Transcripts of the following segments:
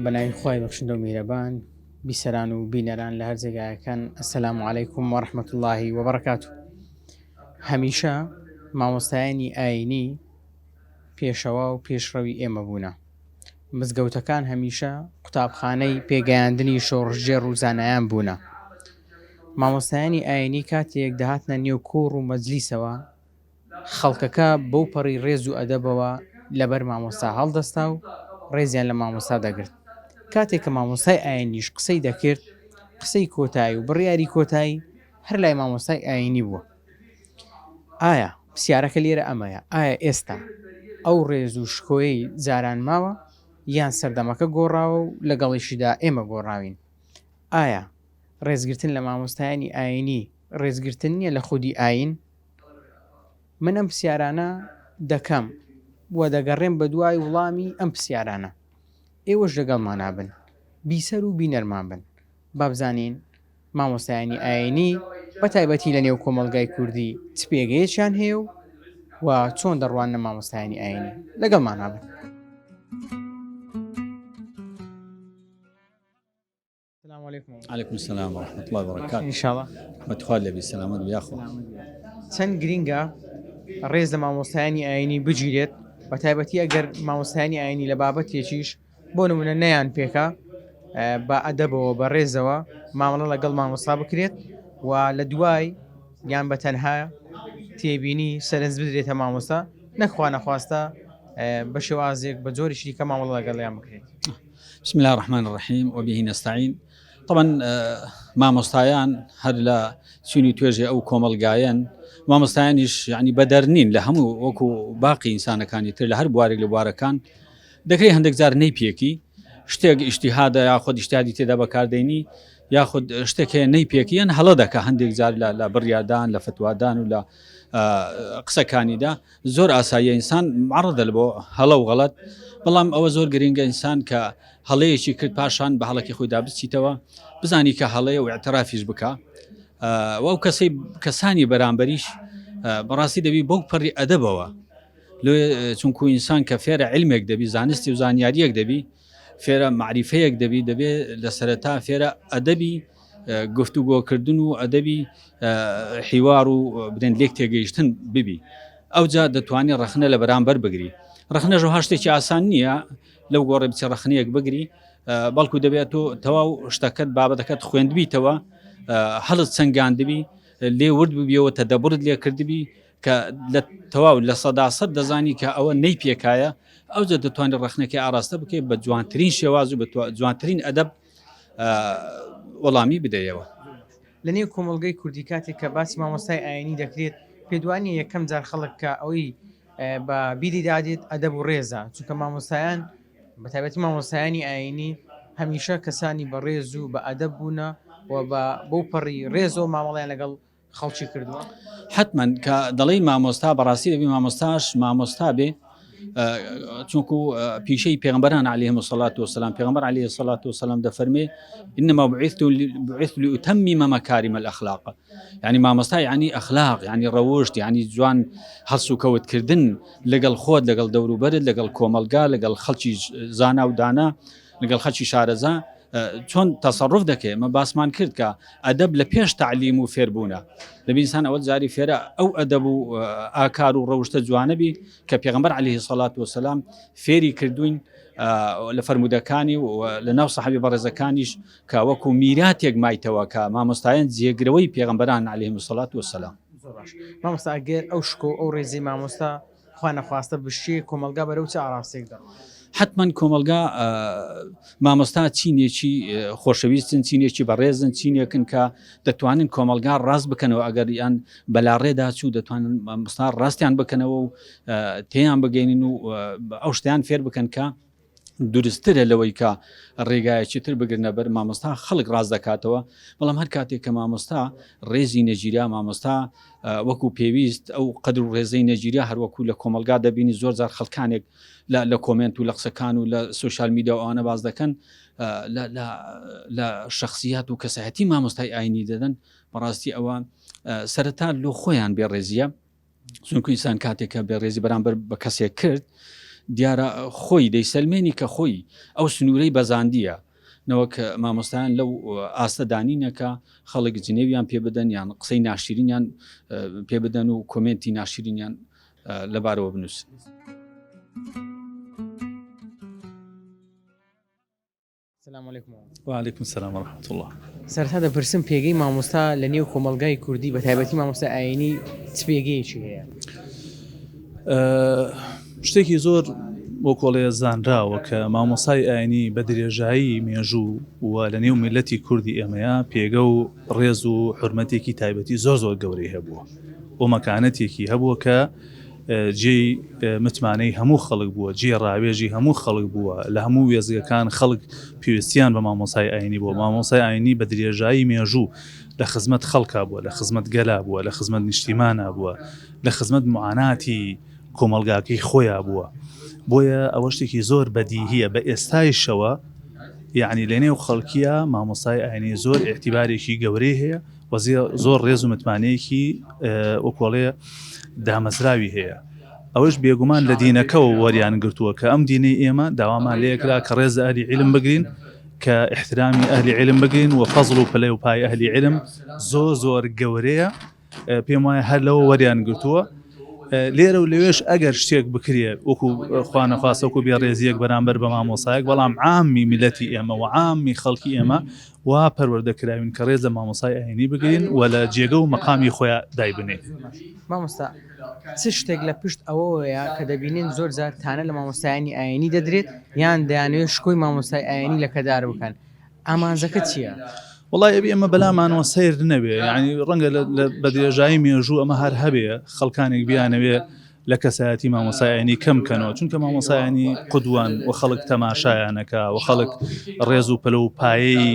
بەناوی خۆی بەخشندە و میرەبان بیسەران و بینەران لە هەر جێگایەکان ئەسەلام عەلەیکوم وەڕەحمەتوڵڵاهی وبەڕەکاتوه. هەمیشە مامۆستایانی ئاینی پێشەوە و پێشڕەوی ئێمە بوونە. مزگەوتەکان هەمیشە قوتابخانەی پێگەیاندنی شۆڕژێر و زانایان بوونە. مامۆستایانی ئاینی کاتێک دەهاتنە نێو کۆڕ و مەجلیسەوە خەڵکەکە بەو پەڕی ڕێز و ئەدەبەوە لەبەر مامۆستا هەڵدەستا و ڕێزیان لە مامۆستا دەگرت. کاتێک کە مامۆستای ئاینیش قسەی دەکرد، قسەی کۆتایی و بڕیاری کۆتایی هەر لای مامۆستای ئاینی بووە. ئایا پرسیارەکە لێرە ئەمەیە، ئایا ئێستا ئەو ڕێز و شکۆیەی جاران ماوە یان سەردەمەکە گۆڕاوە و لەگەڵیشیدا ئێمە گۆڕاوین؟ ئایا ڕێزگرتن لە مامۆستایانی ئاینی ڕێزگرتن نییە لە خودی ئاین؟ من ئەم پرسیارانە دەکەم وە دەگەڕێم بە دوای وڵامی ئەم پرسیارانە. ئێوەش لەگەڵمان نابن، بیسەر و بینەرمان بن، با بزانین مامۆستایانی ئاینی بە تایبەتی لە نێو کۆمەڵگای کوردی چ پێگەیەکیان هەیە و چۆن دەڕوان لە مامۆستایانی ئاینی. لەگەڵمان نابن. السلام عليكم. عليكم السلام ورحمة الله وبركاته. إن شاء الله. متخوال لبي سلامت بياخو. چەند گرینگە ڕێز لە مامۆستایانی ئاینی بگیرێت، بە تایبەتی ئەگەر مامۆستایانی ئاینی لە بابەتێکیش بۆ نمونە نەیان پێکە بە ئەدەبەوە بە ڕێزەوە مامەڵە لەگەڵ مامۆستا بکرێت و لە دوای یان بە تەنها تێبینی سەرنج بدرێتە مامۆستا، نەخوا نەخواستە بە شێوازێک بە جۆریشی کە مامەڵە لەگەڵیان بکرێت. بسم الله الرحمن الرحيم وبه نستعين. طبعا مامۆستایان هەر لە چینی توێژێ ئەو کۆمەڵگایەن مامۆستایانیش یعنی بەدەرنین لە هەموو وەکو باقی ئینسانەکانی تر لە هەر بوارێک لە بوارەکان دەکرێت هەندێک جار نەیپێکی شتێک ئیجتیهادە یاخود ئیجتیهادی تێدا بەکاردێنی یاخود شتێک نەیپێکیان هەڵە دەکە هەندێک جار لە بڕیادان لە فتوادان و لە قسەکانیدا زۆر ئاساییە ئینسان معرضە بۆ هەڵە و غەڵەت. بەڵام ئەوە زۆر گرنگە ئینسان کە هەڵەیەکی کرد پاشان بە هەڵەکی خۆیدا بچیتەوە بزانی کە هەڵەیە و اعترافیش بکە و ئەو کەسانی بەرامبەریش بەڕاستی دەبی بەو پەڕی ئەدەبەوە چونکو ئینسان کە فێرە علمێک دەبی زانستی و زانیاریەک دەبی فێرە معریفەیەک دەبی دەبێت لە سەرەتا فێرە ئەدەبی گفتوگۆکردن و ئەدەبی حیوار و بدەن لێک تێگەیشتن ببی ئەو جا دەتوانێت ڕەخنە لە بەرامبەر بگری. ڕەخنەژە هەشتێکی ئاسان نییە لەو گۆڕێ بچێ ڕەخنەیەک بگری، بەڵکو دەبێت و تەواو شتەکەت بابەتەکەت خوێندبیتەوە هەڵت سنگاندبی لێ ورد ببیەوە تەدەبرت لێ کردبی کە لە تەواو لە سەداسەد دەزانی کە ئەوە نەی پێکایە ئەو جا دەتوانێت ڕەخنەکەی ئاراستە بکەیت بە جوانترین شێواز و بە جوانترین ئەدەب وەڵامی بدەیەوە. لە نێو کۆمەڵگەی کوردی کاتێک کە باسی مامۆستای ئاینی دەکرێت پێدوانی یەکەم جار خەڵک کە ئەوەی بە بیری دادێت ئەدەب و ڕێزە، چونکە مامۆستایان بە تایبەتی مامۆستایانی ئاینی هەمیشە کەسانی بە ڕێز و بە ئەدەب بوونە و بەو پەڕی ڕێزەوە مامەڵیان لەگەڵ خەڵکی کردووە. حتما کە دەڵی مامۆستا بەڕاستی دەبی مامۆستاش مامۆستا بێ چونکو پیشەی پێغمبەران علیهم الصلاة والسلام پێغمبەر علیه الصلاة والسلام دەفەرمێ إنما بعثت لأتمم مكارم الأخلاق. يعني مامۆستا يعني أخلاق يعني ڕەوشت يعني جوان هەڵس و کەوتکردن لەگەڵ خۆت لەگەڵ دەوروبەرت لەگەڵ کۆمەلگا لەگەڵ خەڵکی زانا و دانا لەگەڵ خەڵکی شارەزا چۆن تەسەڕف دەکەێت. مە باسمان کرد کە ئەدەب لە پێش تعلیم و فێربوونە دەبینسان ئەوە جاری فێرە ئەو ئەدەب و ئاکار و ڕەوشتە جوانەبی کە پێغمبەر علیه الصلاة والسلام فێری کردوین لە فەرمودەکانی و لە ناو سەحابی بەڕێزەکانیش کە وەکو میراتێک مایتەوە کە مامۆستایان جێگرەوەی پێغمبەران علیهم الصلاة والسلام. مامۆستا ئەگەر ئەو شکۆ ئەو ڕێزی مامۆستا خوا نەخواستە بشتێ کۆمەلگا بەرەو چه ئاراستێک دەڕۆ؟ حتما کۆمەلگا مامۆستا چینێکی خۆشەویستن چینێکی بەڕێزن چینێکن کە دەتوانن کۆمەلگا ڕاست بکەنەوە ئەگەر یان بەلاڕێدا چوو دەتوانن مامۆستا ڕاستیان بکەنەوە و تێیان بگەینن و ئەو شتیان فێر بکەن کە دروسترە لەوەی کە ڕێگایەکی تر بگرنە بەر مامۆستا خەڵک ڕاست دەکاتەوە. بەڵام هەر کاتێک کە مامۆستا ڕێزی نەگیریا مامۆستا وەکو پێویست ئەو قەدر و ڕێزەی نەگیریا هەروەکو لە کۆمەلگا دەبینی زۆر جار خەڵکانێک لە کۆمنت و لە قسەکان و لە سوشال میدیا و ئەوانە باز دەکەن لە شخصیات و کەسایەتی مامۆستای ئاینی دەدەن. بەڕاستی ئەوە سەرەتا لۆ خۆیان بێڕێزیە چونکو ئینسان کاتێکە بێڕێزی بەرامبەر بە کەسێک کرد دیارە خۆی دەیسەلمێنی کە خۆی ئەو سنوورەی بەزاندیە نەوەک مامۆستایان لەو ئاستەدانینەکە خەڵک جنێویان پێ بدەن یان قسەی ناشرینیان پێ بدەن و کۆمنتی ناشرینیان لەبارەوە بنووسن. السلام عليكم. وعليكم السلام ورحمة الله. سەرەتا دەپرسم پێگەی مامۆستا لە نێو کۆمەلگای کوردی بە تایبەتی مامۆستا ئاینی چ پێگەیەکی هەیە؟ شتێکی زۆر بۆ کۆڵەیە زانراوە کە مامۆسای ئاینی بە درێژایی مێژوو و لە نێو میلەتی کوردی ئێمەیە پێگە و ڕێز و حرمەتێکی تایبەتی زۆر زۆر گەورەی هەبووە و مەکانەتێکی هەبووە کە جێی متمانەی هەموو خەڵک بووە، جێ ڕاوێژی هەموو خەڵک بووە، لە هەموو وێزگەکان خەڵک پێویستیان بە مامۆسای ئاینی بووە. مامۆسای ئاینی بە درێژایی مێژوو لە خزمەت خەڵکا بووە، لە خزمەت گەلا بووە، لە خزمەت نیشتیمانە بووە، لە خزمەت معاناتی کۆمەلگاکەی خۆیان بووە. بۆیە ئەوە شتێکی زۆر بەدیهیە بە ئێستایشەوە، یعنی لە نێو خەڵکیە مامۆسای ئاینی زۆر ئێعتیبارێکی گەورەی هەیە و زۆر ڕێز و متمانەیەکی وەکۆڵەیە دامەزراوی هەیە. ئەوەش بێگومان لە دینەکەەوە وەریان گرتووە کە ئەم دینەی ئێمە داوامان لەیەکرا کە ڕێز ئەهلی عیلم بگرین، کە احترامی ئەهلی عیلم بگرین و فەزڵ و پەلەی و پای ئەهلی عیلم زۆر زۆر گەورەیە. پێم وایە هەر لەوە وەریان گرتووە. لێرە و لەوێش ئەگەر شتێک بکرێ وەکو خوانەخواستە وەکو بێڕێزیەک بەرامبەر بە مامۆسایەک، بەڵام عامی میلەتی ئێمە و عامی خەڵکی ئێمە وا پەروەردەکراوین کە ڕێز لە مامۆسای ئاینی بگرین و لە جێگە و مەقامی خۆیان دایبنێت. مامۆستا چ شتێک لە پشت ئەوەیە کە دەبینین زۆر جار تانە لە مامۆستایانی ئاینی دەدرێت یان دەیانوێت شکۆی مامۆستای ئاینی لە کەدار بکەن، ئامانجەکە چییە؟ وڵای ئەبی ئەمە بەلامانەوە سیر نەبێ، یعنی ڕەنگە بە درێژایی مێژوو ئەمە هەر هەبێ خەڵکانێک بیانەوێ لە کەسایەتی مامۆسای ئاینی کەم بکەنەوە، چونکە مامۆسای ئاینی قودوان و خەڵک تەماشایانەکە و خەڵک ڕێز و پەلە و پایەی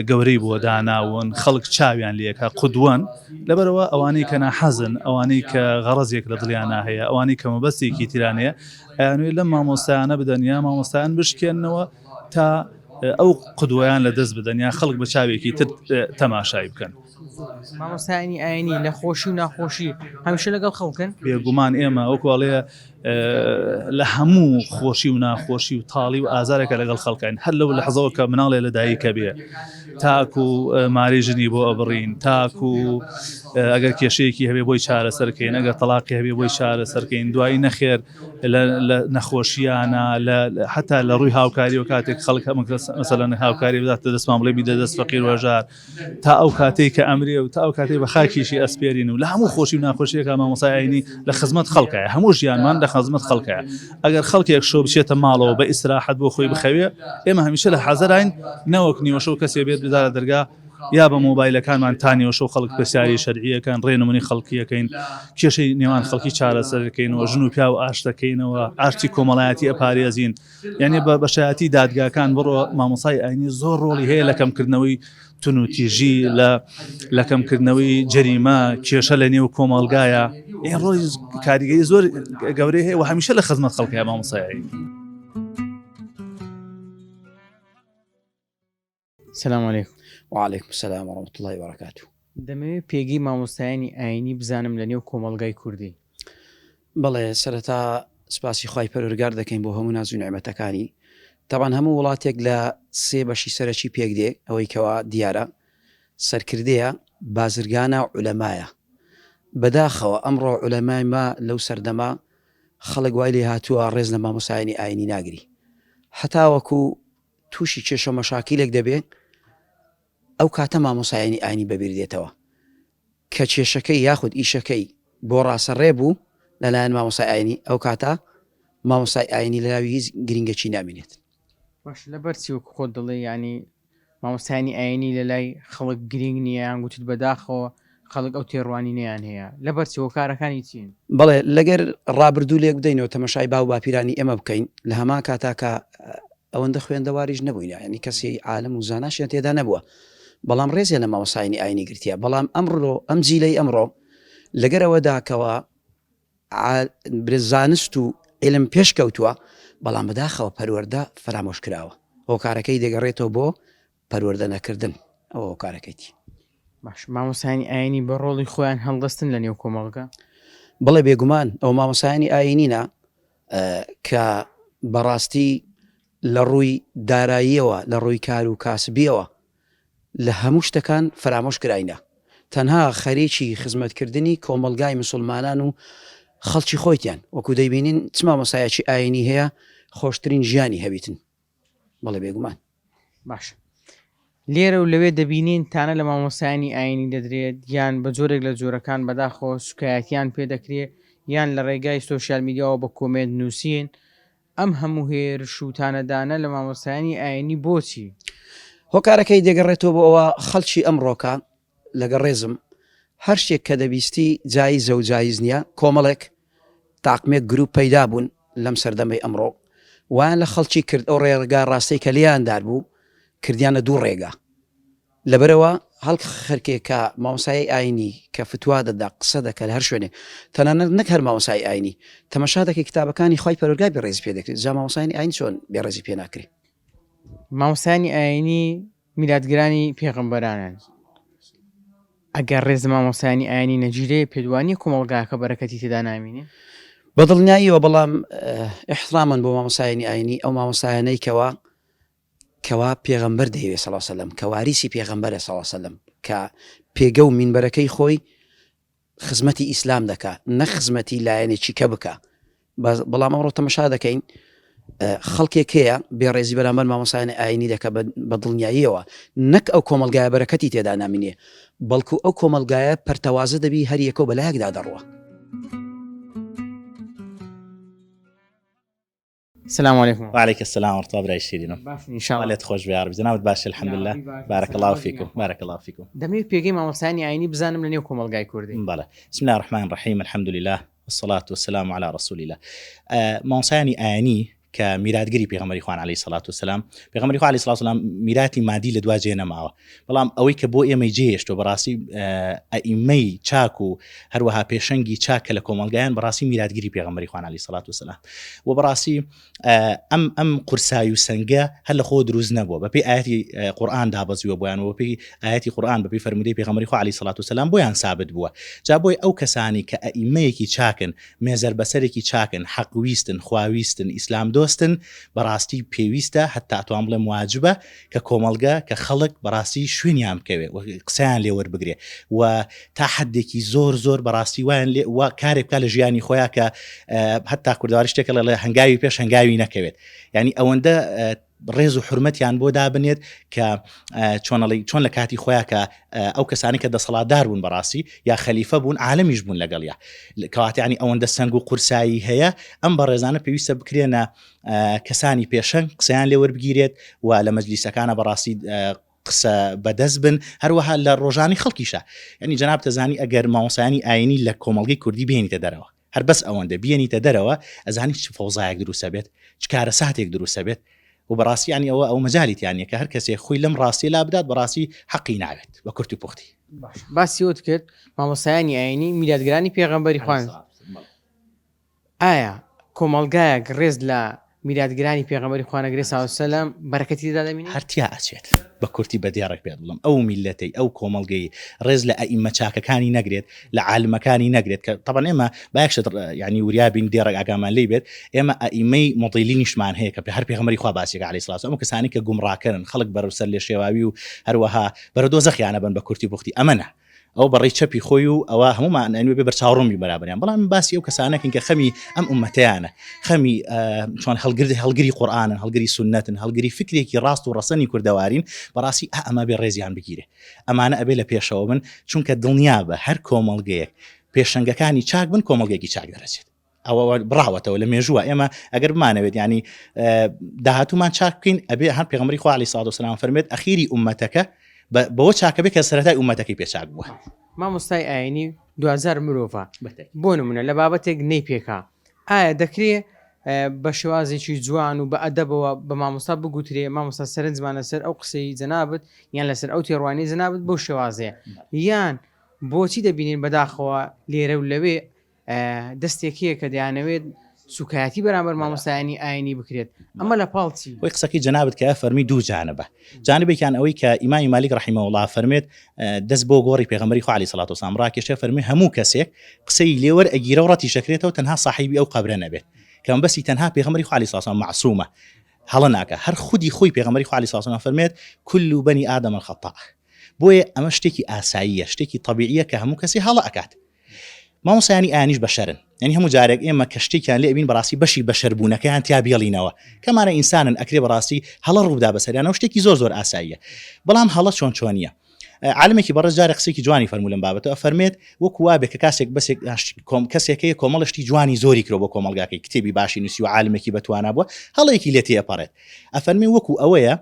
گەورەی بۆ داناون، خەڵک چاویان لێکە قودوان. لەبەرەوە ئەوانەی کە ناحەزن، ئەوانەی کە غەڕەزێک لە دڵیانە هەیە، ئەوانەی کە مەبەستێکی تیرانەیە، ئەیانوێت لەم مامۆستایانە بدەن یا مامۆستایان بشکێننەوە تا ئەو قودوەیان لە دەست بدەن یا خەڵک بە چاوێکی تر تەماشای بکەن. مامۆستایانی ئاینی لە خۆشی و ناخۆشی هەمیشە لەگەڵ خەڵکن؟ بێگومان ئێمە ئەو کۆڵەیە لە هەموو خۆشی و ناخۆشی و تاڵی و ئازارێکە لەگەڵ خەڵکین، هەر لەو لەحظەوە کە مناڵێ لە دایکە بێ تاکو ماری ژنی بۆ ئەبڕین، تاکو ئەگەر کێشەیەکی هەبێ بۆی چارەسەرکەین، ئەگەر تەلاقی هەبێ بۆی چارەسەرکەین، دوایی نەخێر لە نەخۆشیانە حتا لە ڕووی هاوکاری و کاتێک خەڵک مەسەلەن هاوکاری بداتە دەستمان بڵێ بیدە دەست فەقیر وەژار، تا ئەو کاتەی کە ئەمرێ و تا ئەو کاتەی بە خاکیشی ئەسپێرین و لە هەموو خۆشی و ناخۆشیەکە مامۆسای ئاینی لە خزمەت خەڵکایە، هەموو ژیانمان لە خزمەت خەڵکایە. ئەگەر خەڵکێک شۆ بچێتە ماڵەوە بە ئیسراحەت بۆ خۆی بخەوێ، ئێمە هەمیشە لە حەزەراین نەوەک نیوەشە و کەسێ بێت بدارە دەرگا یا بە مۆبایلەکانمان تانیوەشە و خەڵک پرسیاری شەرعیەکان ڕێنمونی خەڵکیەکەین، کێشەی نێوان خەڵکی چارەسەرەکەینەوە، ژن و پیا و ئاشتەکەینەوە، ئاشتی کۆمەڵایەتی ئەپارێزین، یعنی بە بەشایەتی دادگاکان بڕۆ مامۆسای ئاینی زۆر ڕۆڵی هەیە لە کەمکردنەوەی تون و تیژی، لە کەمکردنەوەی جەریمە، کێشە لە نێو کۆمەڵگایە، ئێ ڕۆڵی کاریگەری زۆر گەورەی هەیە و هەمیشە لە خزمەت خەڵکیە مامۆسای ئاینی. سلام علیکم. وعليكم السلام ورحمة الله وبركاته. دەمەوێت پێگەی مامۆستایانی ئاینی بزانم لە نێو کۆمەلگای کوردی. بەڵێ سەرەتا سپاسی خوای پەروەردگار دەکەین بۆ هەموو ناز و نیعمەتەکانی. طبعاً هەموو وڵاتێک لە سێ بەشی سەرەکی پێک دێ، ئەوەی کەوا دیارە سەرکردەیە، بازرگانە، عولەمایە. بەداخەوە ئەمڕۆ عولەمای ما لەو سەردەما خەڵک وای لێ هاتووە ڕێز لە مامۆسایانی ئاینی ناگری، هەتا وەکو تووشی کێشە مەشاکیلێک دەبێت ئەو کاتە مامۆسایانی ئاینی بەبیر دێتەوە کە کێشەکەی یاخود ئیشەکەی بۆ ڕاستەڕێ بوو لەلایەن مامۆسای ئاینی، ئەو کاتە مامۆسای ئاینی لەناوی هیچ گرنگەکی نامێنێت. باش لەبەرچی وەکو خۆت دڵێ ینی مامۆستایانی ئاینی لە لای خەڵک گرنگ نییە یان گوتت بەداخەوە خەڵک ئەو تێڕوانی نەیان هەیە، لەبەرچەوە کارەکانی چین؟ بەڵێ لەگەر ڕابردوو لێک بدەینەوە تەمەشای باو باپیرانی ئێمە بکەین، لە هەمان کاتاکە ئەوەندە خوێندەواریش نەبووین، ینی کەسی عالم و زاناشیان تێدا نەبووە، بەڵام ڕێزیە لە مامۆسایانی ئاینی گرتیە. بەڵام ئەمڕۆ ئەم جیلەی ئەمڕۆ لەگەرەوەداکەوە زانست و علم پێش کەوتووە، بەڵام بەداخەوە پەروەردە فرامۆش کراوە، هۆکارەکەی دەگەڕێتەوە بۆ پەروەردە نەکردن، ئەوە هۆکارەکەیتی. باش مامۆسایانی ئاینی بە ڕۆڵی خۆیان هەڵدەستن لە نێو کۆمەڵگە؟ بڵێ بێگومان ئەو مامۆسایانی ئاینینە کە بەڕاستی لە ڕووی داراییەوە لە ڕووی کار و کاسبیەوە لە هەموو شتەکان فرامۆش کراینە تەنها خەریکی خزمەتکردنی کۆمەلگای مسلمانان و خەڵکی خۆیتیان وەکو دەیبینین چما مەسایەکی ئاینی هەیە خۆشترین ژیانی هەبیتن بەڵێ بێگومان باش لێرە و لەوێ دەبینین تانە لە مامۆسایانی ئاینی دەدرێت یان بە جۆرێک لە جۆرەکان بەداخۆ شکایەتیان پێ دەکرێت یان لە ڕێگای سۆشیال میدیاەوە بە کۆمنت نووسین ئەم هەموو هێرش و تانەدانە لە مامۆسایانی ئاینی بۆچی هۆکارەکەی دەگەڕێتەوە بۆ ئەوە خەڵکی ئەمڕۆکە لەگە ڕێزم هەر شتێک کە دەبیستی جایزە و جایز نییە کۆمەڵێک تاقمێک گروپ پەیدا بوون لەم سەردەمەی ئەمڕۆ وان لە خەڵکی کرد ئەو ڕێگا ڕاستەی کە لیاندار بوو کردیانە دوو ڕێگا لەبەرەوە هەڵک خەرکێک کە مامۆسای ئاینی کە فتوا دەدا قسە دەکە لە هەر شوێنێ تەنانەت نەک هەر مامۆسای ئاینی تەمەشا دەکەی کتابەکانی خی پەروەردگار بێڕێزی پێ دەکرێت جا مامۆسایانی ئاین چۆن بێڕێزی پێ ناکرێت مامۆسایانی ئاینی میلادگرانی پێغەمبەرانن ئەگەر ڕێز مامۆسایانی ئاینی نەگیرێ پێدوانی کۆمەڵگاکە بەرەکەتی تێدا نامینێ بەدڵنیاییەوە بەڵام احترامن بۆ مامۆسایانی ئاینی ئەو مامۆسایانەی کەوا پێغەمبەر دەیوێت سەڵا سەلەم کە واریسی پێغەمبەرە سەڵا سەلەم کە پێگە و مینبەرەکەی خۆی خزمەتی ئیسلام دەکات نە خزمەتی لایەنێکی کە بکە بەڵام ئەوڕۆ تەمەشا دەکەین خەڵکێک هەیە بێڕێزی بەرامبەر مامۆسایانی ئاینی دەکە بە دڵنیاییەوە نەک ئەو کۆمەلگایە بەرەکەتی تێدا نامینێ بەڵکو ئەو کۆمەلگایە پەرتەوازە دەبی هەر یەکەو بەلایەکدا دەڕوە السلام عليكم وعليك السلام ورحمة الله وبركاته. باش ان شاء الله الله تخوش بيا رب جناب باش الحمد لله بارك الله فيكم بارك الله فيكم. دەمەوێت پێگەی مامۆسایانی ئاینی بزانم لە نێو کۆمەلگای کوردی بلى بسم الله الرحمن الرحيم الحمد لله والصلاة والسلام على رسول الله. مامۆسایانی ئاینی کە میراتگەری پێغەمبەری خوان عەلەیهی سەڵات وسەلام پێغەمبەری خوا عەلەیهی سەڵات وسەلام میراتی مادی لە دوا جێ نەماوە بەڵام ئەوەی کە بۆ ئێمەی جێهێشتۆ بەڕاستی ئەئیمەی چاک و هەروەها پێشەنگی چاک کە لە کۆمەلگایان بەڕاستی میراتگەری پێغەمبەری خوان عەلەیهی سەڵات وسەلام و بەڕاستی ئەم قورسایی و سەنگە هەر لە خۆ دروست نەبووە بەپێی ئاەتی قورئان دابەزیوە بۆیان و بەپێی ئاەتی قورئان بەپێی فەرمودەی پێغەمبەری خوا عەلەیهی سەڵات وسەلام بۆیان سابت بووە جا بۆی ئەو کەسانی کە ئەئیمەیەکی چاکن مێزەر بەسەرێکی چاکن حەقویستن خواویستن ئیسلام دۆستن بەڕاستی پێویستە هەتا توان بڵێم واجبە کە کۆمەلگا کە خەڵک بەڕاستی شوێنیان بکەوێت قسەیان لێ وەربگرێ و تا حدێکی زۆر بەڕاستی وایان لێ کارێک بکات لە ژیانی خۆیان کە هەتا کوردەواری شتێکە لە هەنگاوی پێش هەنگاوی نەکەوێت یعنی ئەوەندە ڕێز و حرمەتیان بۆ دابنێت کە چۆن لە کاتی خۆیان کە ئەو کەسانی کە دەسەڵاتدار بوون بەڕاستی یا خەلیفە بوون عالەمیش بوون لەگەڵیا کەواتیانی ئەوەندە سەنگ و قورسایی هەیە ئەم بەڕێزانە پێویستە بکرێنە کەسانی پێشەنگ قسەیان لێ وەربگیرێت و لە مەجلیسەکانە بەڕاستی قسە بەدەست بن هەروەها لە ڕۆژانی خەڵکیشە یعنی جەناب تەزانی ئەگەر مامۆسایانی ئاینی لە کۆمەڵگەی کوردی بێنیتە دەرەوە هەر بەس ئەوەندە بێنیتە دەرەوە ئەزانی چ فەوزایەک دروستە بێت چ کارە ساتێک دروستە بێت و بەڕاستی ینی ئەو مەجالیتیانە کە هەر کەسێک خۆی لەم ڕاستی لا بدات بەڕاستی حەقی ناوێت بە کورت و پوختی باسی وت کرد مامۆسایانی ئاینی میلادگرانی پێغەمبەری خوان ئایا کۆمەلگایەک ڕێز لە میلادگرانی پێغەمبەری خوانەگرێ ساڵ سەلام بەرەکەتی دادەمینێ هەرتیا ئەچێت بە کورتی بەدیارێک پێ بڵم ئەو میلەتەی ئەو کۆمەلگەی ڕێز لە ئەئیمە چاکەکانی نەگرێت لە عالمەکانی نەگرێت کە طبعا ئێمە بایەکشت ینی وریابین دێڕێک ئاگامان لێ بێت ئێمە ئەئیمەی مۆدیلینیشمان هەیە کە هەر پێغەمبەری خوا باسیەکە عەلەیهی سەڵات ئەو کەسانی کە گومڕاکردن خەڵک بەرسەر لێ شێواوی و هەروەها بەرە دۆزەخیانە بن بە کورتی پوختی ئەمەنە ئەو بەڕێی چەپی خۆی و ئەوە هەمومان ئەنوێ بێ بەرچاوڕۆمی بەرابەریان بەڵام باسی ئەو کەسانەکەن کە خەمی ئەم ئومەتەیانە خەمی چۆن هەڵگری قورئانن هەڵگری سونەتن هەڵگری فکرێکی ڕاست و ڕەسەنی کوردەوارین بەڕاستی ئەمە بێ ڕێزیان بگیرێ ئەمانە ئەبێ لە پێشەوە بن چونکە دڵنیا بە هەر کۆمەڵگەیەک پێشەنگەکانی چاک بن کۆمەڵگەیەکی چاک دەرەچێت ئەوە بڕاوەتەوە لە مێژووە ئێمە ئەگەر بمانەوێت ینی داهاتوومان چاک بکەین ئەبێ هەر پێغەمبەری خوا عەلەیهی سەڵات وسەلام فەرمێت ئەخیری ئومەتەکە بەوە چاکە بێت کە سەرەتای ئومەتەکەی پێچاک بووە مامۆستای ئاینی 2000 مرۆڤە بۆ نمونە لە بابەتێک نەی پێکا ئایا دەکرێت بە شێوازێکی جوان و بە ئەدەبەوە بە مامۆستا بگوترێ مامۆستا سەرنجمانە سەر ئەو قسەی جەنابەت یان لەسەر ئەو تێڕوانی جەنابەت بۆ شێوازەیە یان بۆچی دەبینین بەداخەوە لێرە و لەوێ دەستێکیە کە دەیانەوێت سوکایەتی بەرامبەر مامۆستایانی ئاینی بکرێت ئەمە لە پاڵچی وەی قسەکەی جەنابەت کە فەرمی دوو جانبە جانبێکیان ئەوەی کە ئیمامی مالیک ڕەحیمەهوڵڵا فەرمێت دەست بۆ گۆڕی پێغەمبەری خوا عەلەیهی سەڵات وسەلام ڕاکێشە فەرمی هەموو کەسێک قسەی لێوەر ئەگیرە و ڕەتی شەکرێتەوە تەنها ساحیبی ئەو قەبرە نەبێت کەم بەسی تەنها پێغەمبەری خوا عەلەیهی سڵاتو وسەلام معسوومە هەڵە ناکە هەر خودی خۆی پێغەمبەری خوا عەلەیهی سڵاتو وسەلام فەرمێت كل بني آدم خەطاء بۆیە ئەمە شتێکی ئاساییە شتێکی طبیعیە کە هەموو کەسی هەڵە ئەکات مامۆستایانی ئایانیش بەشەرن یعنی هەموو جارێک ئێمە کە شتێکیان لێ بین بەڕاستی بەشی بەشەربوونەکەیان تیا بێڵینەوە کەمانە ئینسانن ئەکرێ بەڕاستی هەڵە ڕوودا بەسەریانەوە شتێکی زۆر ئاساییە بەڵام هەڵە چۆنیە عالمێکی بەڕێز جارێک قسێکی جوانی فەرموو لەم بابەتەوە فەرمێت وەکو وابێ کە کاسێک بەسێک کەسێکەیە کۆمەڵشتی جوانی زۆری کرۆ بۆ کۆمەلگاکەی کتێبی باشی نووسی و عالمێکی بەتوانە بووە هەڵەیەکی لێ تێپەڕێت ئەفەرمی وەکو ئەوەیە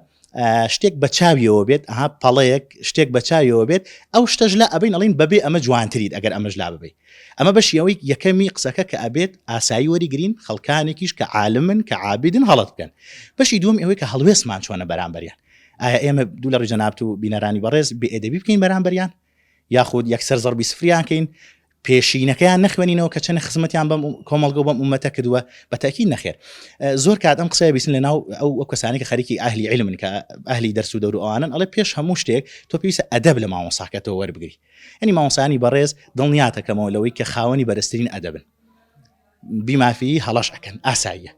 شتێک بە چاویەوە بێت ئەها پەڵەیەک شتێک بە چاویەوە بێت ئەو شتەش لە ئەبین ئەڵین بەبێ ئەمە جوانتریت ئەگەر ئەمەش لا ببێ ئەمە بەشیەوەی یەکەمی قسەکە کە ئەبێت ئاسایی وەریگرین خەڵکانێکیش کە عالمن کە عابدن هەڵت بکەن بەشی دوم ئەوەی کە هەڵوێستمان چۆنە بەرامبەریان ئایا ئێمە دوو لە ڕێژەنابت و بینەرانی بەڕێز بێئەدەبی بکەین بەرامبەریان یاخود یەکسەر زەربی سفریان کەین پێشینەکەیان نەخوێنینەوە کە چەنە خزمەتیان بەم کۆمەڵگە بەم ئومەتە کردووە بەتاکید نەخێر زۆر کات ئەم قسەیە بیستن لەناو ئەو کەسانی کە خەریکی ئاهلی علمن کە ئاهلی دەرس و دەور و ئەوانن ئەڵێ پێش هەموو شتێک تۆ پێویستە ئەدەب لە مامۆستاکەتەوە وەربگری یعنی مامۆستایانی بەڕێز دڵنیاتەکەمەوە لەوەی کە خاوەنی بەرزترین ئەدەبن بیمافی هەڵەش ئەکەن ئاساییە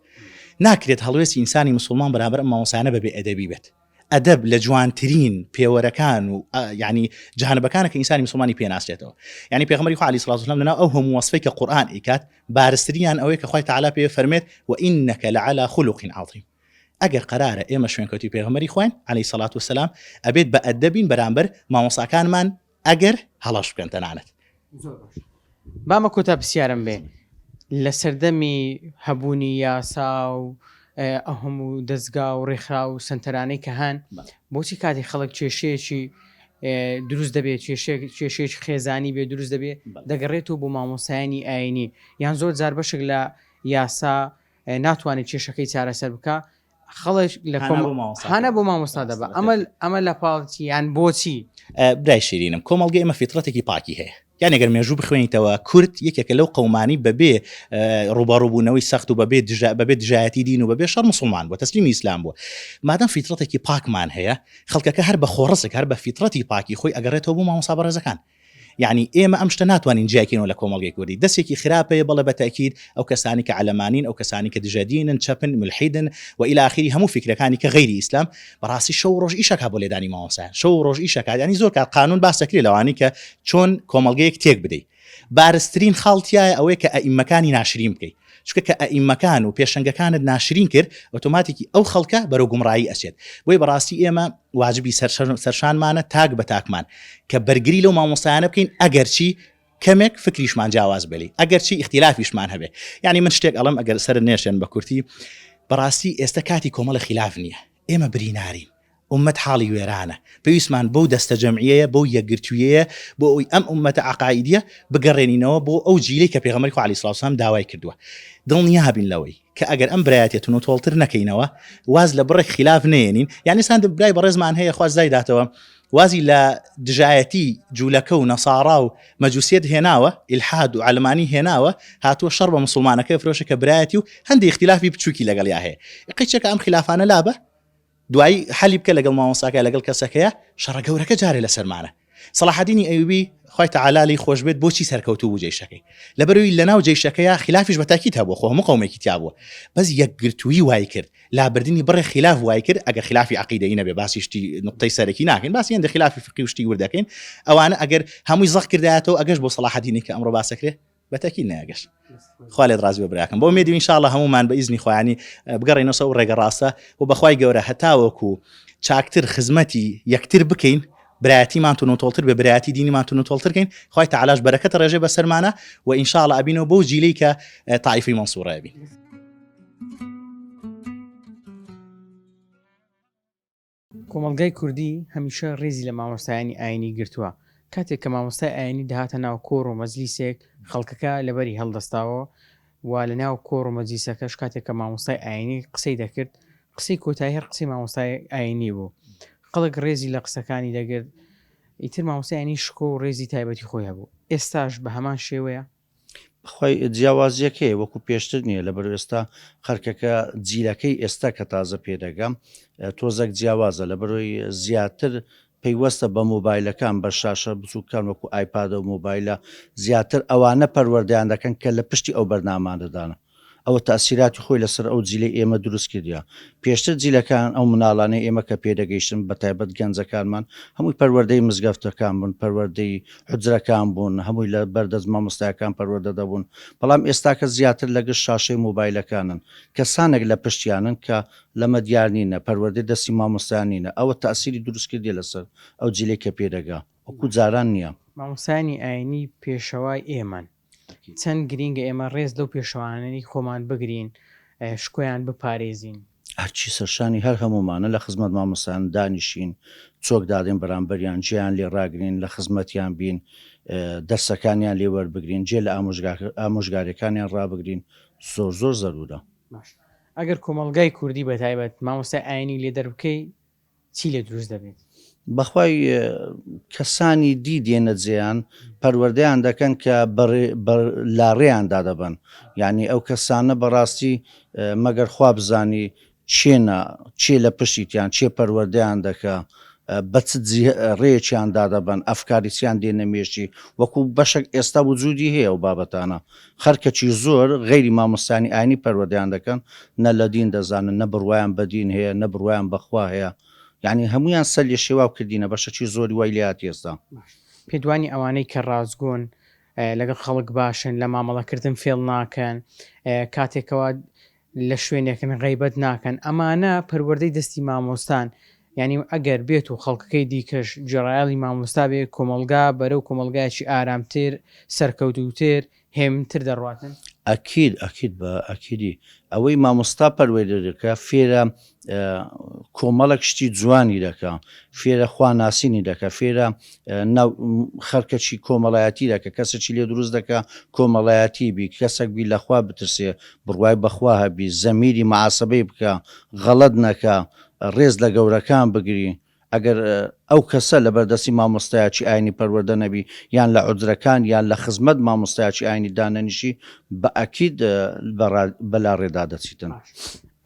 ناکرێت هەڵوێستی ئینسانی مسلمان بەرامبەر ئەم مامۆستایانە بەبێ ئەدەبی بێت ئەدەب لە جوانترین پێوەرەکان و ینی جانبەکانە کە ئینسانی مسلمانی پێناسرێتەوە ینی پێغەمبەری خوا عەلەیهی سڵاتو وسەلام لەناو ئەو هەموو وەسفەی کە قورئان ئیکات بارزترینیان ئەوەیە کە خوای تەعالا پێ فەرمێت وئینەکە لەعەلا خولوق عەظیم ئەگەر قەرارە ئێمە شوێنکەوتی پێغەمبەری خوین عەلەیهی سڵاتو وسەلام ئەبێت بە ئەدەبین بەرامبەر مامۆستاکانمان ئەگەر هەڵەش بکەن تەنانەت بامە کۆتا پرسیارم بێ لە سەردەمی هەبوونی یاسا و ئەو هەموو دەستگا و ڕێکخراو و سنتەرانەی کە هەن بۆچی کاتی خەڵک کێشەیەکی دروست دەبێت کێشەیەکی خێزانی بێ دروست دەبێت دەگەڕێتەوە بۆ مامۆستایانی ئاینی یان زۆر جار بەشێک لە یاسا ناتوانێت کێشەکەی چارەسەر بکە خەڵک لە هەنە بۆ مامۆستا دەبە ئەمە لە پاڵتی یان بۆچی برای شیرینم کۆمەڵگە ئێمە فیترەتێکی پاکی هەیە یان ئەگەر مێژوو بخوێنیتەوە کورد یەکێکە لەو قەومانی بەبێ ڕوبەڕووبوونەوەی سەخت و بەبێ دژایەتی دین و بەبێ شەڕ مسلمان بووە تەسلیمی ئیسلام بووە مادام فیترەتێکی پاکمان هەیە خەڵکەکە هەر بە خۆڕسک هەر بە فیترەتی پاکی خۆی ئەگەڕێتەوە بۆ مامۆستا بەڕێزەکان یعنی ئێمە ئەم شتە ناتوانین جیاکەینەوە لە کۆمەڵگەی کوردی دەستێکی خراپەیە بەڵێ بەتاکید ئەو کەسانی کە عەلەمانین ئەو کەسانی کە دژەدینن چەپن ملحیدن و إلى آخره هەموو فکرەکانی کە غەیری ئیسلام بەڕاستی شەو ڕۆژ ئیشەکا بۆ لێدانی مامۆستایان شەو ڕۆژ ئیشەکات ینی زۆر کات قانون باس دەکرێت لەوانی کە چۆن کۆمەڵگەیەک تێک بدەیت بارزترین خاڵتیایە ئەوەیە کە ئەئیمەکانی ناشرین بکەیت چونکە کە ئەئیمەکان و پێشەنگەکانت ناشرین کرد ئۆتۆماتیکی ئەو خەڵکە بەرەو گومڕایی ئەچێت بۆی بەڕاستی ئێمە واجبی سەرشانمانە تاک بە تاکمان کە بەرگری لەو مامۆستایانە بکەین ئەگەرچی کەمێک فکریشمان جیاواز بێلی ئەگەرچی اختلافیشمان هەبێ یعنی من شتێک ئەڵم ئەگەر سەر نێشێن بە کورتی بەڕاستی ئێستا کاتی کۆمەڵە خلاف نییە ئێمە برینارین ئومەت حاڵی وێرانە پێویستمان بەو دەستە جەمعیەیە بەو یەکگرتوویەیە بۆ ئەوی ئەم ئومەتە عەقایدیە بگەڕێنینەوە بۆ ئەو جیلەی کە پێغەمبەری خوا عەلەیهی سڵاتو وسەلام داوای کردووە دڵنیابین لەوەی کە ئەگەر ئەم برایەتێت و تۆڵتر نەکەینەوە واز لە بڕێک خلاف نێنین یعنی سان برای بەڕێزمان هەیە خواز دایداتەوە وازی لە دژایەتی جوولەکە و نەسارا و مەجوسیەت هێناوە ئیلحاد و عەلمانی هێناوە هاتووە شەڕ بە مسلمانەکە فرۆشە کە برایەتی و هەندێک اختلافی بچووکی لەگەڵیا هەیە قیچەکە ئەم خلافانە لابە دوایی حەلی بکە لەگەڵ مامۆستاکە لەگەڵ کەسەکەیە شەڕە گەورەکە جارێ لەسەرمانە سەلاحەدینی ئەیوبی خوای تەعالا لی خۆش بێت بۆچی سەرکەوتوو بوو جێیشەکەی لەبەرەوەی لەناو جێیشەکەیە خلافیش بەتاکید هەبووە خۆ هەموو قەومێکی تیا بووە بەس یەکگرتووی وای کرد لابردنی بڕێ خلاف وای کرد ئەگەر خلافی عەقیدەیی نەبێ باسی شتی نقطەی سەرەکی ناکەین باسی هەندێک خلافی فقهی و شتی وردەکەین ئەوانە ئەگەر هەمووی زەق کردایەتەوە ئەگەش بۆ سەلاحەدینی کە ئەمڕۆ باسەکرێ بەتاکید ناگەش خوا لێت ڕازی بەبراکەم بۆ میدی ئینشاءالله هەمومان بە ئیزنی خۆیانی بگەڕێنەوە سەر ڕێگە ڕاستە و بەخوای گەورە هەتاوەکو چاکتر خزمەتی یەکتر بکەین برایەتیمان تون و تۆڵتر بە برایەتی دینیمان تون و تۆڵترکەین خوای تەعالاش بەرەکەتە ڕێژێ بەسەرمانە و ئینشاءالله ئەبینەوە بەو جیلەی کە تائیفەی مەنسوورە ئەبین کۆمەڵگای کوردی هەمیشە ڕێزی لە مامۆستایانی ئاینی گرتووە کاتێک کە مامۆستای ئاینی دەهاتە ناو کۆڕ و مەجلیسێک خەڵکەکە لەبەری هەڵدەستاوە و لە ناو کۆڕ و مەجلیسەکەش کاتێک کە مامۆستای ئاینی قسەی دەکرد قسەی کۆتایی هەر قسەی مامۆستای ئاینی بوو خەڵک ڕێزی لە قسەکانی دەگرت ئیتر مامۆستای ئاینی شکۆ و ڕێزی تایبەتی خۆی هەبوو ئێستاش بە هەمان شێوەیە خۆی جیاوازیەکەی وەکو پێشتر نییە لەبەر ئێستا خەرکەکە جیلەکەی ئێستا کە تازە پێدەگەم تۆزێک جیاوازە لەبەرۆی زیاتر پەیوەستە بە مۆبایلەکان بە شاشە بچووکان وەکو ئایپادە و مۆبایلە زیاتر ئەوانە پەروەردەیان دەکەن کە لە پشتی ئەو بەرنامانەدانە ئەوە تاسیراتی خۆی لەسەر ئەو جیلەی ئێمە دروست کردیا پێشتر جیلەکان ئەو مناڵانەی ئێمە کە پێدەگەیشتن بە تایبەت گەنجەکانمان هەمووی پەروەردەی مزگەفتەکان بوون پەروەردەی حجرەکان بوون هەمووی لە بەردەست مامۆستایەکان پەروەردە دەبوون بەڵام ئێستا کە زیاتر لەگەشت شاشەی مۆبایلەکانن کەسانێک لە پشتیانن کە لەمە دیار نینە پەروەردەی دەستی مامۆستایانینە ئەوە تاسیری دروست کردی لەسەر ئەو جیلەی کە پێدەگا وەکو جاران نییە مامۆستایانی ئاینی پێشەوای ئێمەن چەند گرینگە ئێمە ڕێز لەو پێشەوانەی خۆمان بگرین شکۆیان بپارێزین هەرچی سەرشانی هەر هەمومانە لە خزمەت مامۆستایان دانیشین چۆک دادێن بەرامبەریان جیان لێ ڕاگرین لە خزمەتیان بین دەرسەکانیان لێ وەربگرین جێ لە ئامۆژگاریەکانیان ڕابگرین زۆر زۆر زەرورە ئەگەر کۆمەڵگای کوردی بەتایبەت مامۆستای ئاینی لێ دەربکەی چی لێ دروست دەبێت بەخوای کەسانی دی دێنە جێیان پەروەردەیان دەکەن کە لاڕێیاندا دەبن یعنی ئەو کەسانە بەڕاستی مەگەر خوا بزانی چێ لە پشتیان چێ پەروەردەیان دەکە بە ڕێیەکیاندا دەبن ئەفکاریچیان دێنە مێشی وەکو بەشێک ئێستا وجودی هەیە و بابەتانە خەرکەچی زۆر غەیری مامۆستانی ئاینی پەروەردەیان دەکەن نە لە دین دەزانن نە بڕوایان بەدین هەیە نە بڕوایان بەخوا هەیە یعنی هەمویان سەر لێ شێواو کردینە بەشەکی زۆری وای لات ئێستا پێدوانی ئەوانەی کە ڕازگۆن لەگەڵ خەڵک باشن لە مامەڵەکردن فێڵ ناکەن کاتێکەوە لە شوێنێکن غیبەت ناکەن ئەمانە پەروەردەی دەستی مامۆستان یعنی ئەگەر بێت و خەڵکەکەی دیکەش جێڕایاڵی مامۆستا بێ کۆمەلگا بەرەو کۆمەلگایکی ئارامتر سەرکەوتوتر هێمنتر دەڕاتن ئەکید بە ئەکیدی ئەوەی مامۆستا پەروەردەکە فێرە کۆمەڵک شتی جوانی دەکە فێرە خواناسینی دەکە فێرە خەرکەچی کۆمەڵایەتی دەکە کەسێکی لێ دروست دەکە کۆمەڵایەتی بی کەسێک بی لەخوا بترسێ بڕوای بەخوا هەبی زەمیری معاسبەی بکە غەڵەت نەکە ڕێز لە گەورەکان بگری ئەگەر ئەو کەسە لە بەردەستی مامۆستایەکی ئاینی پەروەردە نەبی یان لە عودرەکان یان لە خزمەت مامۆستایەکی ئاینی دانەنیشی بە ئەکید بەلا ڕێدا دەچیتن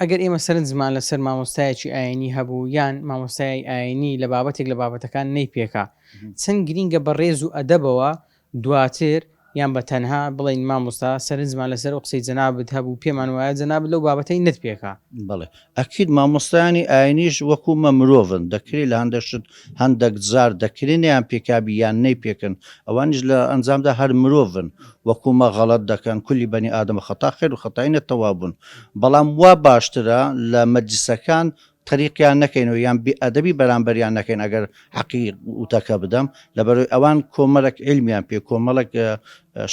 ئەگەر ئێمە سەرنج زمان لەسەر مامۆستایەکی ئاینی هەبوو یان مامۆستای ئاینی لە بابەتێک لە بابەتەکان نەیپێکا چەند گرینگە بە ڕێز و ئەدەبەوە دواتر یان بە تەنها بڵین مامۆستا سەرنج زمان لەسەر قسەی جەنابەت هەبوو پێمان وایە جەنابەت لەو بابەتەی نەتپێکا بڵێ ئەکید مامۆستایانی ئاینیش وەکومە مرۆڤن دەکرێت لە هەندەشت هەندێک جار دەکرێنیان پێکابی یان نەی پێکن ئەوانیش لە ئەنجامدا هەر مرۆڤن وەکومە غەڵەت دەکەن کولی بەنی ئادەمە خەتا خێر و خەتاینە تەوابوون بەڵام وا باشترە لە مەجلیسەکان طریقیان نەکەینەوە یان ئەدەبی بەرامبەریان نەکەین ئەگەر حەقی وتەکە بدەم لەبەرەوەی ئەوان کۆمەڵک علمیان پێ کۆمەڵک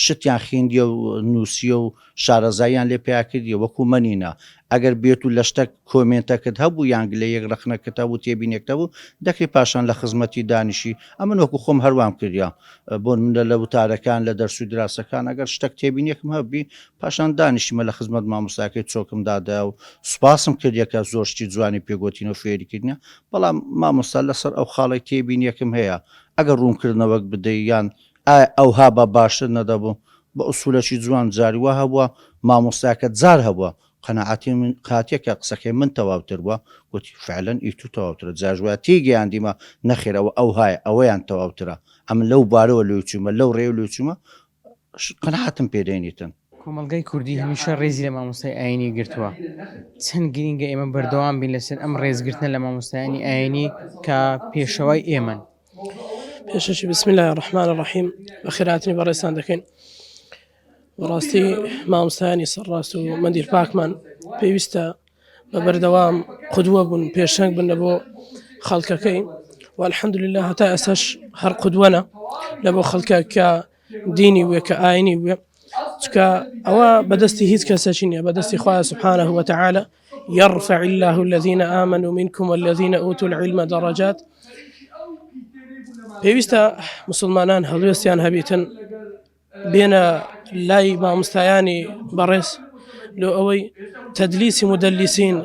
شتیان خوێندیە و نووسیە و شارەزاییان لێ پیا کردیە وەکو منینە ئەگەر بێت و لە شتێک کۆمنتەکەت هەبوو یان لە یەک ڕخنەکەتە بوو تێبینێکتە بوو دەکەی پاشان لە خزمەتی دانیشی ئەمن وەکو خۆم هەروام کردیا بۆ منە لە وتارەکان لە دەرس و دراسەکان ئەگەر شتێک تێبینێکم هەبی پاشان دانیشیمە لە خزمەت مامۆستاکەی چۆکم دادا و سوپاسم کردیەکە زۆرشتی جوانی پێگوتین و فێریکردنە بەڵام مامۆستا لەسەر ئەو خاڵی تێبینیەکم هەیە ئەگەر ڕوونکردنەوەک بدەی یان ئەوها بە باشتر نەدەبوو بە ئوسولەکی جوان جاریوە هەبووە مامۆستاکە جار هەبووە قەنەعاتی من قاتیەکە قسەکەی من تەواوتر بووە گوتی فعلەن ئیتو تەواوترە جاژوە تێگەیاندیمە نەخێرەوە ئەو هایە ئەوەیان تەواوترە ئەم لەو بارەوە لێ چوومە لەو ڕێ لێ چوومە قەنەعاتم پێدەێنیتن کۆمەلگای کوردی هەمیشە ڕێزی لە مامۆستای ئاینی گرتووە چەند گرینگە ئێمە بەردەوام بین لەسەر ئەم ڕێزگرتنە لە مامۆستایانی ئاینی کە پێشەوای ئێمەن پێشەشی بسم الله الرحمن الرحیم بەخێراتنی بەڕێستان دەکەین بەڕاستی مامۆستایانی سەرڕاست و مەندیر پاکمان پێویستە بە بەردەوام قودوە بوون پێشەنگ بن لە بۆ خەڵکەکەی والحەمدولله هەتا ئێستاش هەر قودوەنە لە بۆ خەڵکە کە دینی وێ کە ئاینی وێ چکە ئەوە بەدەستی هیچ کەسێکی نییە بەدەستی خوای سبحانه وتعالى يرفع الله الذين آمنوا منكم والذين أوتوا العلم درجات پێویستە مسلمانان هەڵوێستیان هەبیتن بێنە لای مامۆستایانی بەڕێز لۆ ئەوەی تەدلیسی مدەلیسین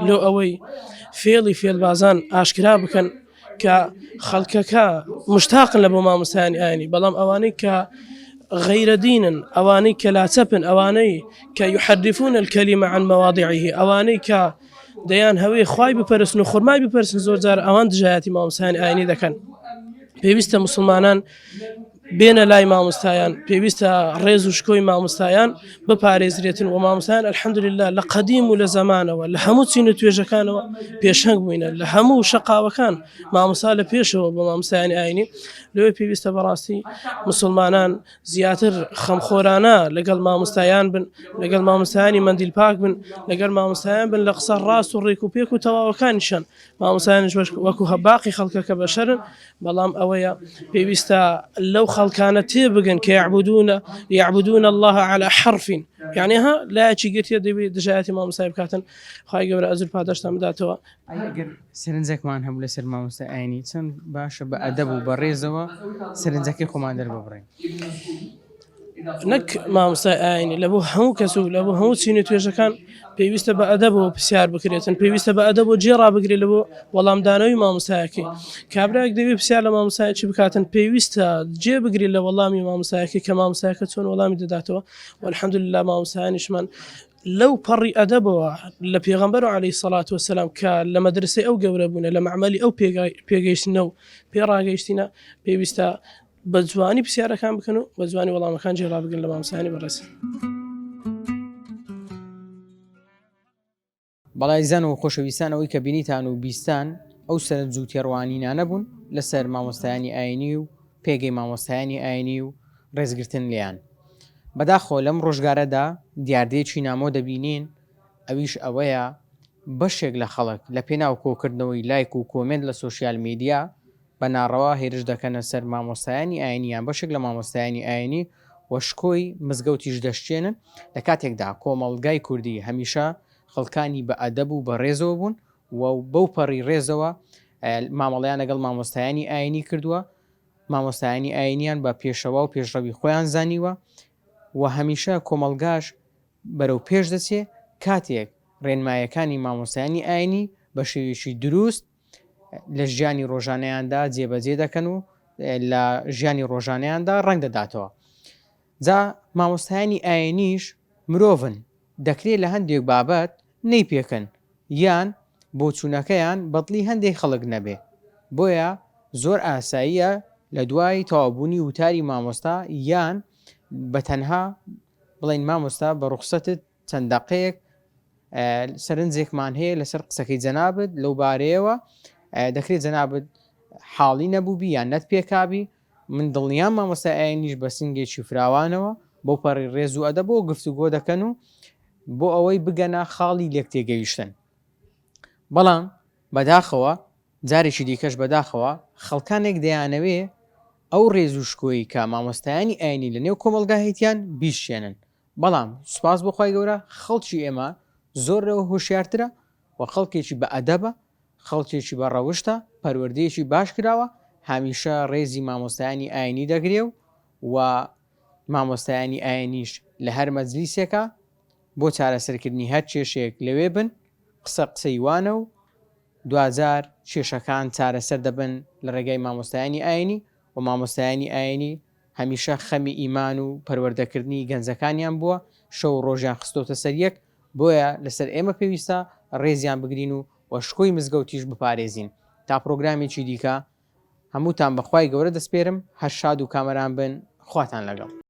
لۆ ئەوەی فێڵی فێڵبازان ئاشکرا بکەن کە خەڵکەکە مشتاقن لە بۆ مامۆستایانی ئاینی بەڵام ئەوانەی کە غەیرە دینن ئەوانەی کە لاچەپن ئەوانەی کە یحرفون الکەلیمە عن مەواضعه ئەوانەی کە دەیان هەوەی خوای بپەرستن و خورمای بپەرستن زۆر جار ئەوان دژایەتی مامۆستایانی ئاینی دەکەن پێویستە مسلمانان بێنە لای مامۆستایان پێویستە ڕێز و شکۆی مامۆستایان بپارێزرێتن و مامۆستایان الحەمدولله لە قەدیم و لە زەمانەوە لە هەموو چین و توێژەکانەوە پێشەنگ بووینە لە هەموو شەقاوەکان مامۆستا لە پێشەوە بە مامۆستایانی ئاینی لەوێ پێویستە بەڕاستی مسلمانان زیاتر خەمخۆرانە لەگەڵ مامۆستایان بن لەگەڵ مامۆستایانی مەندیل پاک بن لەگەڵ مامۆستایان بن لە قسە ڕاست و ڕێک و پێک و تەواوەکانیشان مامۆستایانش وەکو هەباقی خەڵکەکە بەشەرن بەڵام ئەوەیە پێویستە لەو خەڵکانە تێبگەن کە يعبدون الله على حرف يعني ها لایەکی گرتیە دەبێت دژایەتی مامۆستای بکاتن خی گەورە ئەجر پاداشتان بداتەوە ئەگەر سەرنجێکمان هەبوو لەسەر مامۆستا ئاینی چەند باشە بە ئەدەب و بە ڕێزەوە سەرنجەکەی خۆمان دەرببڕین نەک مامۆستای ئاینی لە بۆ هەموو کەس و لە بۆ هەموو چین و توێژەکان پێویستە بە ئەدەبەوە پرسیار بکرێتن پێویستە بە ئەدەبەوە جێڕا بگرێت لە بۆ وەڵامدانەوەی مامۆستایەکەی کابراەک دەوێت پرسیار لە مامۆستایەکی بکاتن پێویستە جێ بگرێت لە وەڵامی مامۆستایەکەی کە مامۆستایەکە چۆن وەڵامی دەداتەوە والحەمدولله مامۆستایانیشمان لەو پەڕی ئەدەبەوە لە پێغەمبەر عەلەیهی سەڵات وەسەلام کە لە مەدرسەی ئەو گەورە بوونە لە مەعمەلی ئەو پێگەیشتنە و پێڕاگەیشتینە پێویستە بە جوانی پرسیارەکان بکەن و بە جوانی وەڵامەکان جێڕا بگەن لە مامۆستایانی بەڕێز بەڵای زان و خۆشەویستانەوەی کە بینیتان و بیستان ئەو سەرنج و تێڕوانینانە بوون لەسەر مامۆستایانی ئاینی و پێگەی مامۆستایانی ئاینی و ڕێزگرتن لیان بەداخۆ لەم ڕۆژگارەدا دیاردەیەکی نامۆ دەبینین ئەویش ئەوەیە بەشێک لە خەڵک لە پێناو کۆکردنەوەی لایک و کۆمنت لە سوسیال میدیا بە ناڕەوا هێرش دەکەنە سەر مامۆستایانی ئاینیان بەشێک لە مامۆستایانی ئاینی وەشکۆی مزگەوتیش دەشتێنن لە کاتێکدا کۆمەڵگای کوردی هەمیشە خەڵکانی بە ئەدەب و بە ڕێزەوە بوون و بەو پەڕی ڕێزەوە مامەڵەیان لەگەڵ مامۆستایانی ئاینی کردووە مامۆستایانی ئاینیان بە پێشەوە و پێشڕەوی خۆیان زانیوە و هەمیشە کۆمەلگاش بەرەو پێش دەچێ کاتێک ڕێنمایەکانی مامۆستایانی ئاینی بە شێوێکی دروست لە ژیانی ڕۆژانەیاندا جێبەجێ دەکەن و لە ژیانی ڕۆژانەیاندا ڕنگ دەداتەوە جا مامۆستایانی ئاینیش مرۆڤن دەکرێت لە هەندێک بابەت نەی پێکەن یان بۆ چوونەکەیان بەدڵی هەندێک خەڵک نەبێ بۆیە زۆر ئاساییە لە دوای تەوابوونی وتاری مامۆستا یان بە تەنها بڵین مامۆستا بە ڕوخسەتت چەند دەقەیەک سەرنجێکمان هەیە لەسەر قسەکەی جەنابەت لەو بارەیەوە دەکرێت جەنابەت حاڵی نەبووبی یان نەت پێکابی من دڵنیام مامۆستا ئاینیش بە سنگێکی فراوانەوە بۆ پەڕی ڕێز و ئەدەبەوە گفتوگۆ دەکەن و بۆ ئەوەی بگەنە خاڵی لێک تێگەیشتن بەڵام بەداخەوە جارێکی دیکەش بەداخەوە خەڵکانێک دەیانەوێ ئەو ڕێز و شکۆیی کە مامۆستایانی ئاینی لە نێو کۆمەڵگا هەیتیان بیشێنن بەڵام سوپاس بۆخوای گەورە خەڵکی ئێمە زۆرەوە هۆشیارترە و خەڵکێکی بە ئەدەبە خەڵکێکی بە ڕەوشتە پەروەردەیەکی باش کراوە هەمیشە ڕێزی مامۆستایانی ئاینی دەگرێ و مامۆستایانی ئاینیش لە هەر مەجلیسێکە بۆ چارەسەرکردنی هەر کێشەیەک لەوێ بن قسەی وانە و دوزار کێشەکان چارەسەر دەبن لە ڕێگای مامۆستایانی ئاینی و مامۆستایانی ئاینی هەمیشە خەمی ئیمان و پەروەردەکردنی گەنجەکانیان بووە شەو ڕۆژیان خستۆتە سەریەک بۆیە لەسەر ئێمە پێویستە ڕێزیان بگرین و وەشکۆی مزگەوتیش بپارێزین تا پرۆگرامێکی دیکە هەمووتان بەخوای گەورە دەسپێرم هەر شاد و کامەران بن خواتان لەگەڵ